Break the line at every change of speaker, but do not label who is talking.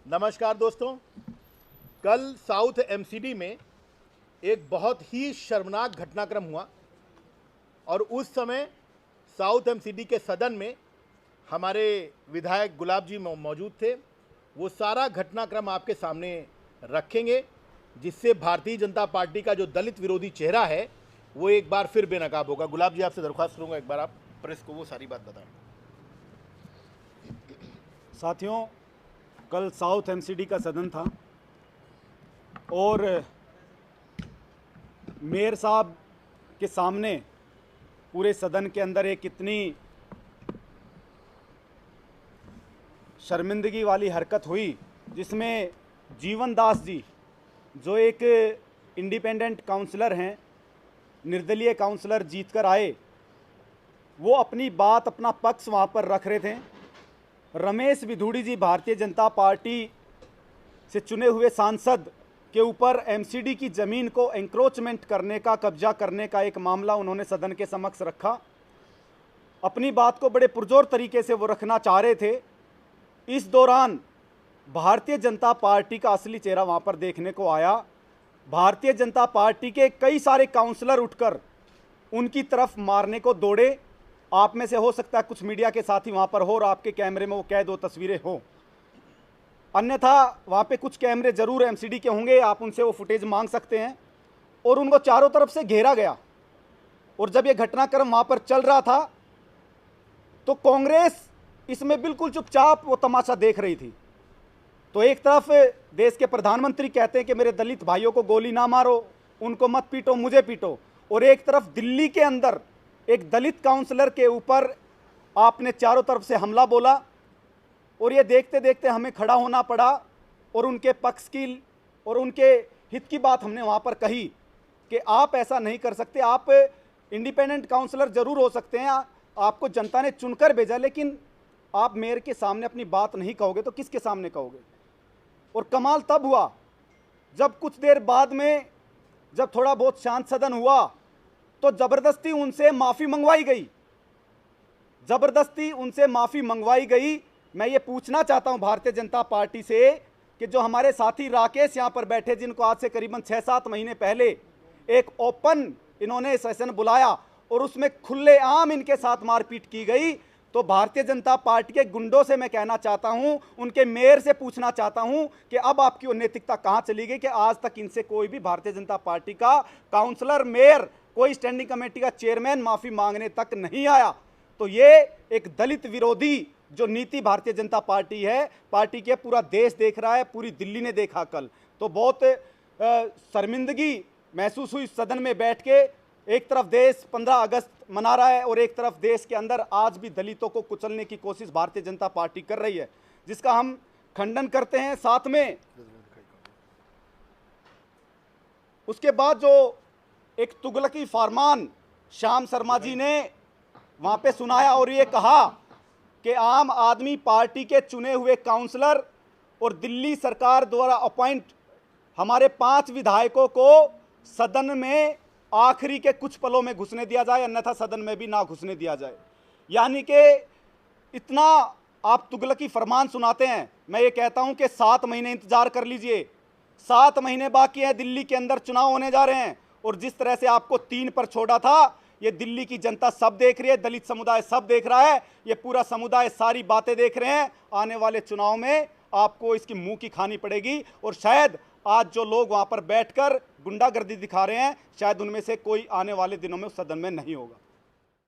नमस्कार दोस्तों। कल साउथ एमसीडी में एक बहुत ही शर्मनाक घटनाक्रम हुआ और उस समय साउथ एमसीडी के सदन में हमारे विधायक गुलाब जी मौजूद थे। वो सारा घटनाक्रम आपके सामने रखेंगे, जिससे भारतीय जनता पार्टी का जो दलित विरोधी चेहरा है वो एक बार फिर बेनकाब होगा। गुलाब जी, आपसे दरख्वास्त करूँगा, एक बार आप प्रेस को वो सारी बात बताएं।
साथियों, कल साउथ एमसीडी का सदन था और मेयर साहब के सामने पूरे सदन के अंदर एक इतनी शर्मिंदगी वाली हरकत हुई जिसमें जीवन दास जी, जो एक इंडिपेंडेंट काउंसलर हैं, निर्दलीय काउंसलर जीतकर आए, वो अपनी बात, अपना पक्ष वहाँ पर रख रहे थे। रमेश विधूड़ी जी, भारतीय जनता पार्टी से चुने हुए सांसद के ऊपर एमसीडी की ज़मीन को एंक्रोचमेंट करने का, कब्जा करने का एक मामला उन्होंने सदन के समक्ष रखा। अपनी बात को बड़े पुरजोर तरीके से वो रखना चाह रहे थे। इस दौरान भारतीय जनता पार्टी का असली चेहरा वहाँ पर देखने को आया। भारतीय जनता पार्टी के कई सारे काउंसलर उठकर उनकी तरफ मारने को दौड़े। आप में से हो सकता है कुछ मीडिया के साथी वहाँ पर हो और आपके कैमरे में वो कैद हो तस्वीरें हो, अन्यथा वहाँ पे कुछ कैमरे जरूर एमसीडी के होंगे, आप उनसे वो फुटेज मांग सकते हैं। और उनको चारों तरफ से घेरा गया। और जब ये घटनाक्रम वहाँ पर चल रहा था तो कांग्रेस इसमें बिल्कुल चुपचाप वो तमाशा देख रही थी। तो एक तरफ देश के प्रधानमंत्री कहते हैं कि मेरे दलित भाइयों को गोली ना मारो, उनको मत पीटो, मुझे पीटो, और एक तरफ दिल्ली के अंदर एक दलित काउंसलर के ऊपर आपने चारों तरफ से हमला बोला। और ये देखते देखते हमें खड़ा होना पड़ा और उनके पक्ष की और उनके हित की बात हमने वहाँ पर कही कि आप ऐसा नहीं कर सकते, आप इंडिपेंडेंट काउंसलर जरूर हो सकते हैं, आपको जनता ने चुनकर भेजा, लेकिन आप मेयर के सामने अपनी बात नहीं कहोगे तो किसके सामने कहोगे। और कमाल तब हुआ जब कुछ देर बाद में, जब थोड़ा बहुत शांत सदन हुआ, तो जबरदस्ती उनसे माफ़ी मंगवाई गई। जबरदस्ती उनसे माफ़ी मंगवाई गई। मैं ये पूछना चाहता हूं भारतीय जनता पार्टी से कि जो हमारे साथी राकेश यहां पर बैठे, जिनको आज से करीबन 6-7 महीने पहले एक ओपन इन्होंने सेशन बुलाया और उसमें खुलेआम इनके साथ मारपीट की गई, तो भारतीय जनता पार्टी के गुंडों से मैं कहना चाहता हूं, उनके मेयर से पूछना चाहता हूं कि अब आपकी वो नैतिकता कहां चली गई कि आज तक इनसे कोई भी भारतीय जनता पार्टी का काउंसलर, मेयर, कोई स्टैंडिंग कमेटी का चेयरमैन माफ़ी मांगने तक नहीं आया। तो ये एक दलित विरोधी जो नीति भारतीय जनता पार्टी है, पार्टी के पूरा देश देख रहा है, पूरी दिल्ली ने देखा कल। तो बहुत शर्मिंदगी महसूस हुई सदन में बैठ के। एक तरफ देश 15 अगस्त मना रहा है और एक तरफ देश के अंदर आज भी दलितों को कुचलने की कोशिश भारतीय जनता पार्टी कर रही है, जिसका हम खंडन करते हैं। साथ में उसके बाद जो एक तुगलकी फरमान श्याम शर्मा जी ने वहाँ पे सुनाया और ये कहा कि आम आदमी पार्टी के चुने हुए काउंसलर और दिल्ली सरकार द्वारा अपॉइंट हमारे 5 विधायकों को सदन में आखिरी के कुछ पलों में घुसने दिया जाए, अन्यथा सदन में भी ना घुसने दिया जाए। यानी कि इतना आप तुगलकी फरमान सुनाते हैं। मैं ये कहता हूं कि 7 महीने इंतजार कर लीजिए, 7 महीने बाकी हैं, दिल्ली के अंदर चुनाव होने जा रहे हैं। और जिस तरह से आपको 3 पर छोड़ा था, ये दिल्ली की जनता सब देख रही है, दलित समुदाय सब देख रहा है, ये पूरा समुदाय सारी बातें देख रहे हैं। आने वाले चुनाव में आपको इसकी मुंह की खानी पड़ेगी। और शायद आज जो लोग वहां पर बैठकर गुंडागर्दी दिखा रहे हैं, शायद उनमें से कोई आने वाले दिनों में सदन में नहीं होगा।